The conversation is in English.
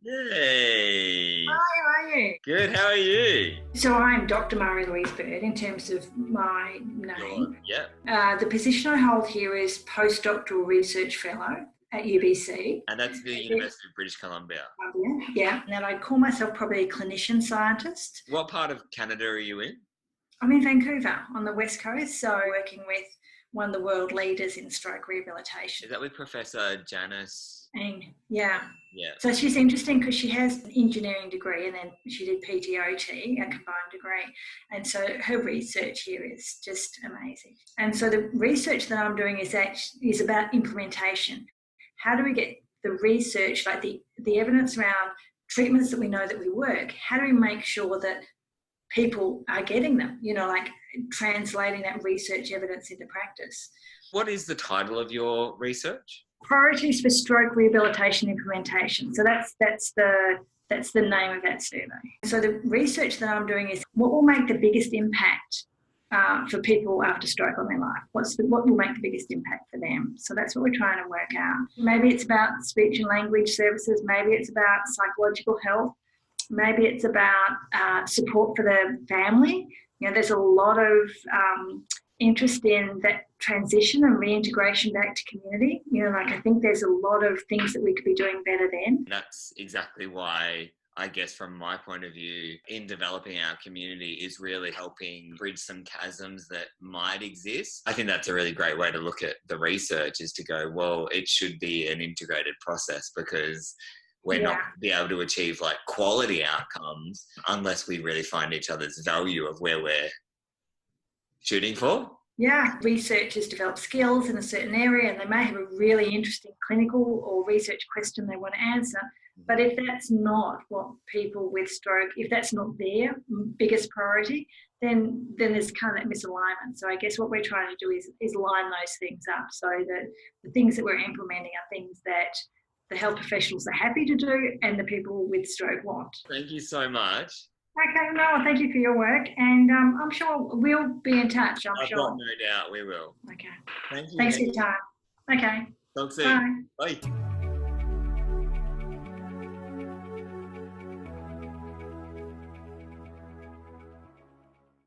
Yay! Hi, how are you? Good, how are you? So I'm Dr. Marie-Louise Bird in terms of my Your, name. yep. The position I hold here is postdoctoral research fellow at UBC. And that's the University of British Columbia. Yeah, and then I call myself probably a clinician scientist. What part of Canada are you in? I'm in Vancouver on the West Coast, so working with one of the world leaders in stroke rehabilitation. Is that with Professor Janice? And yeah, Yeah. so she's interesting because she has an engineering degree and then she did PTOT, a combined degree. And so her research here is just amazing. And so the research that I'm doing is about implementation. How do we get the research, like the evidence around treatments that we know that we work? How do we make sure that people are getting them, like translating that research evidence into practice? What is the title of your research? Priorities for Stroke Rehabilitation Implementation. So that's the name of that survey. So the research that I'm doing is what will make the biggest impact for people after stroke on their life. What will make the biggest impact for them? So that's what we're trying to work out. Maybe it's about speech and language services. Maybe it's about psychological health. Maybe it's about support for the family. There's a lot of interest in that transition and reintegration back to community. I think there's a lot of things that we could be doing better then. That's exactly why, I guess from my point of view, in developing our community is really helping bridge some chasms that might exist. I think that's a really great way to look at the research, is to go, well, it should be an integrated process, because we're not going to be able to achieve like quality outcomes unless we really find each other's value of where we're shooting for. Yeah, researchers develop skills in a certain area and they may have a really interesting clinical or research question they want to answer. But if that's not what people with stroke, if that's not their biggest priority, then there's kind of that misalignment. So I guess what we're trying to do is line those things up so that the things that we're implementing are things that the health professionals are happy to do and the people with stroke want. Thank you so much. Okay, no, thank you for your work, and I'm sure we'll be in touch. I've got no doubt we will. Okay. Thank you. Thanks for your time. Okay. Talk soon. Bye. Bye.